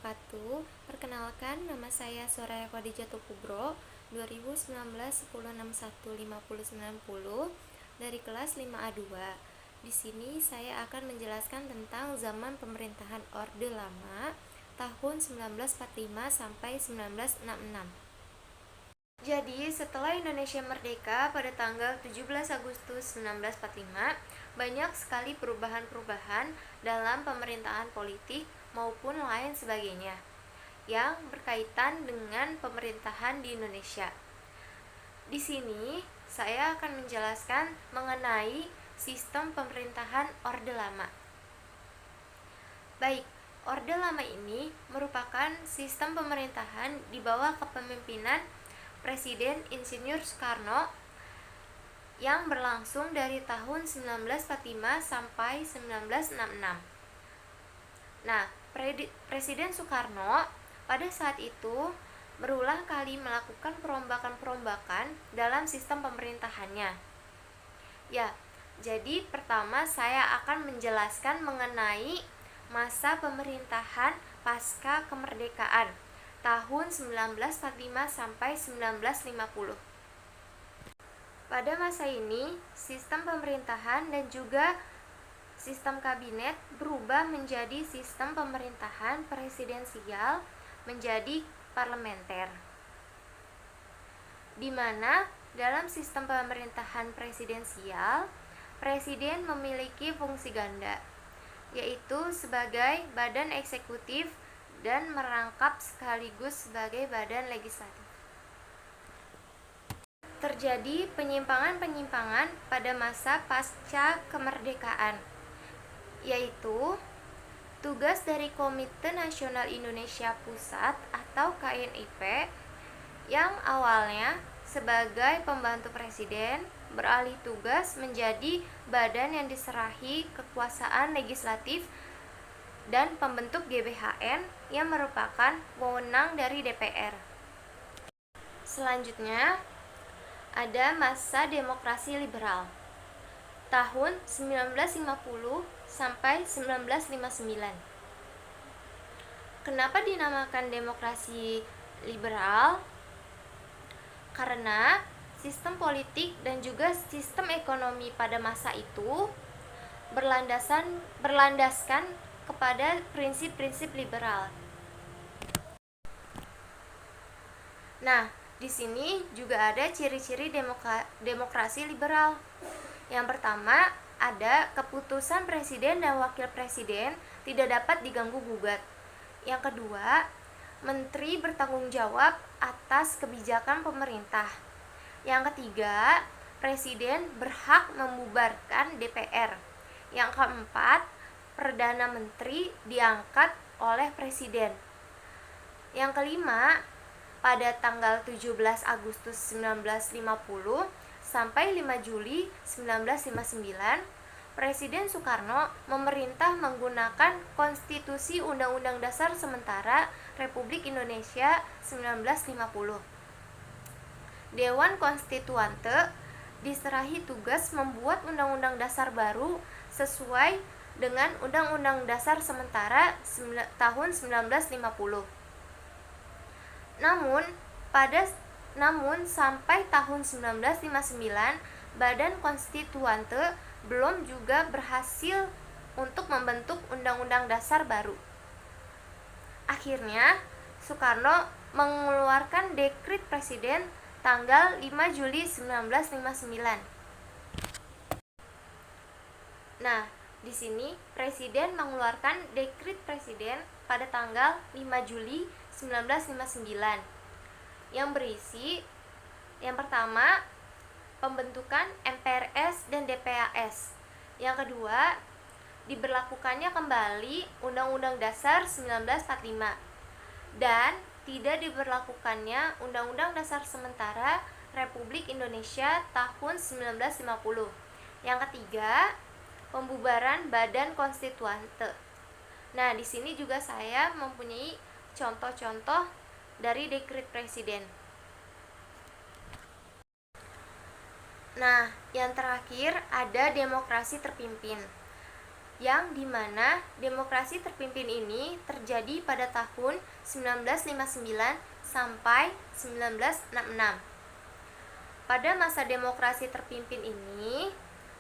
wabarakatuh. Perkenalkan, nama saya Soraya Khadijatuh Kubro, 2019 1061 dari kelas 5A2. Di sini saya akan menjelaskan tentang zaman pemerintahan Orde Lama tahun 1945 sampai 1966. Jadi, setelah Indonesia merdeka pada tanggal 17 Agustus 1945, banyak sekali perubahan-perubahan dalam pemerintahan politik maupun lain sebagainya yang berkaitan dengan pemerintahan di Indonesia. Di sini, saya akan menjelaskan mengenai sistem pemerintahan Orde Lama. Baik, Orde Lama ini merupakan sistem pemerintahan di bawah kepemimpinan Presiden Insinyur Soekarno yang berlangsung dari tahun 1945 sampai 1966. Nah, Presiden Soekarno pada saat itu berulang kali melakukan perombakan-perombakan dalam sistem pemerintahannya. Ya, jadi pertama saya akan menjelaskan mengenai masa pemerintahan pasca kemerdekaan tahun 1945 sampai 1950. Pada masa ini, sistem pemerintahan dan juga sistem kabinet berubah menjadi sistem pemerintahan presidensial menjadi parlementer, di mana dalam sistem pemerintahan presidensial, presiden memiliki fungsi ganda, yaitu sebagai badan eksekutif dan merangkap sekaligus sebagai badan legislatif. Terjadi penyimpangan-penyimpangan pada masa pasca kemerdekaan, yaitu tugas dari Komite Nasional Indonesia Pusat atau KNIP yang awalnya sebagai pembantu presiden beralih tugas menjadi badan yang diserahi kekuasaan legislatif dan pembentuk GBHN yang merupakan wewenang dari DPR. Selanjutnya, ada masa demokrasi liberal tahun 1950 sampai 1959. Kenapa dinamakan demokrasi liberal? Karena sistem politik dan juga sistem ekonomi pada masa itu berlandaskan kepada prinsip-prinsip liberal. Nah, di sini juga ada ciri-ciri demokrasi liberal. Yang pertama, ada keputusan presiden dan wakil presiden tidak dapat diganggu-gugat. Yang kedua, menteri bertanggung jawab atas kebijakan pemerintah. Yang ketiga, presiden berhak membubarkan DPR. Yang keempat, perdana menteri diangkat oleh presiden. Yang kelima, pada tanggal 17 Agustus 1950 sampai 5 Juli 1959, Presiden Soekarno memerintah menggunakan Konstitusi Undang-Undang Dasar Sementara Republik Indonesia 1950. Dewan Konstituante diserahi tugas membuat Undang-Undang Dasar baru sesuai dengan Undang-Undang Dasar Sementara tahun 1950. Namun sampai tahun 1959, Badan Konstituante belum juga berhasil untuk membentuk Undang-Undang Dasar baru. Akhirnya, Soekarno mengeluarkan Dekrit Presiden tanggal 5 Juli 1959. Nah, di sini Presiden mengeluarkan Dekrit Presiden pada tanggal 5 Juli 1959 yang berisi yang pertama, pembentukan MPRS dan DPAS. Yang kedua, diberlakukannya kembali Undang-Undang Dasar 1945 dan tidak diberlakukannya Undang-Undang Dasar Sementara Republik Indonesia tahun 1950. Yang ketiga, pembubaran Badan Konstituante. Nah, di sini juga saya mempunyai contoh-contoh dari Dekrit Presiden. Nah, yang terakhir ada demokrasi terpimpin. yang dimana demokrasi terpimpin ini terjadi pada tahun 1959 sampai 1966. Pada masa demokrasi terpimpin ini,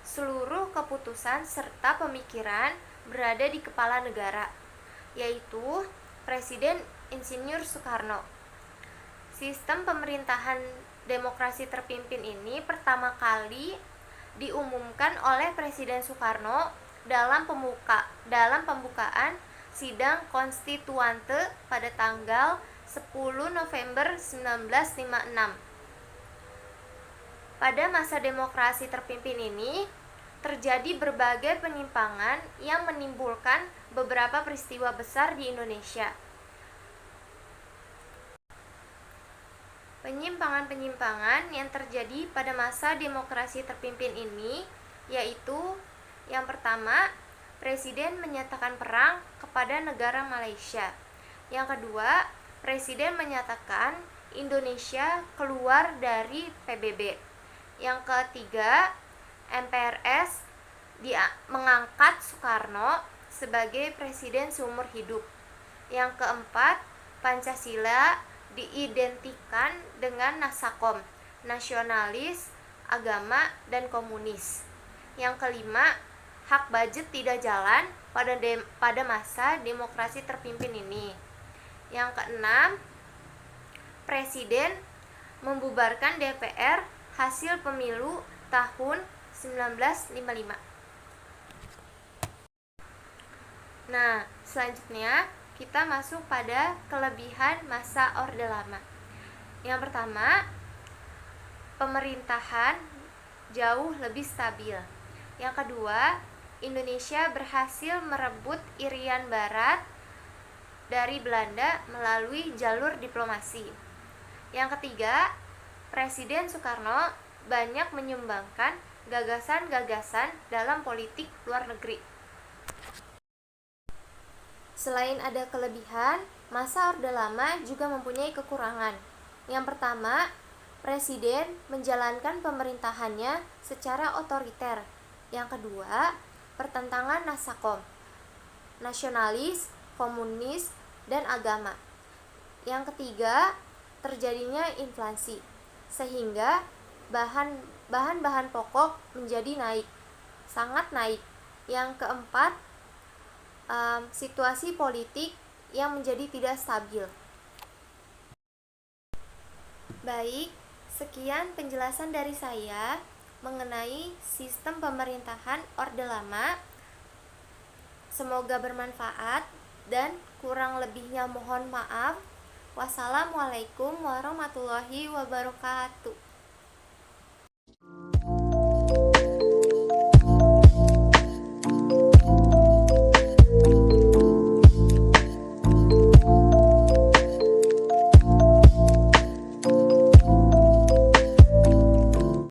seluruh keputusan serta pemikiran berada di kepala negara, yaitu Presiden Insinyur Soekarno. Sistem pemerintahan demokrasi terpimpin ini pertama kali diumumkan oleh Presiden Soekarno dalam pembukaan sidang konstituante pada tanggal 10 November 1956. Pada masa demokrasi terpimpin ini, terjadi berbagai penyimpangan yang menimbulkan beberapa peristiwa besar di Indonesia. Penyimpangan-penyimpangan yang terjadi pada masa demokrasi terpimpin ini yaitu yang pertama, Presiden menyatakan perang kepada negara Malaysia. Yang kedua, Presiden menyatakan Indonesia keluar dari PBB. Yang ketiga, MPRS mengangkat Soekarno sebagai presiden seumur hidup. Yang keempat, Pancasila diidentikan dengan Nasakom, nasionalis, agama, dan komunis. Yang kelima, hak budget tidak jalan pada masa demokrasi terpimpin ini. Yang keenam, Presiden membubarkan DPR hasil pemilu tahun 1955. Nah, selanjutnya kita masuk pada kelebihan masa Orde Lama. Yang pertama, pemerintahan jauh lebih stabil. Yang kedua, Indonesia berhasil merebut Irian Barat dari Belanda melalui jalur diplomasi. Yang ketiga, Presiden Soekarno banyak menyumbangkan gagasan-gagasan dalam politik luar negeri. Selain ada kelebihan, masa Orde Lama juga mempunyai kekurangan. Yang pertama, Presiden menjalankan pemerintahannya secara otoriter. Yang kedua, pertentangan Nasakom, nasionalis, komunis, dan agama. Yang ketiga, terjadinya inflasi, sehingga bahan-bahan pokok menjadi sangat naik. Yang keempat, situasi politik yang menjadi tidak stabil. Baik, sekian penjelasan dari saya mengenai sistem pemerintahan Orde Lama. Semoga bermanfaat dan kurang lebihnya mohon maaf. Wassalamualaikum warahmatullahi wabarakatuh.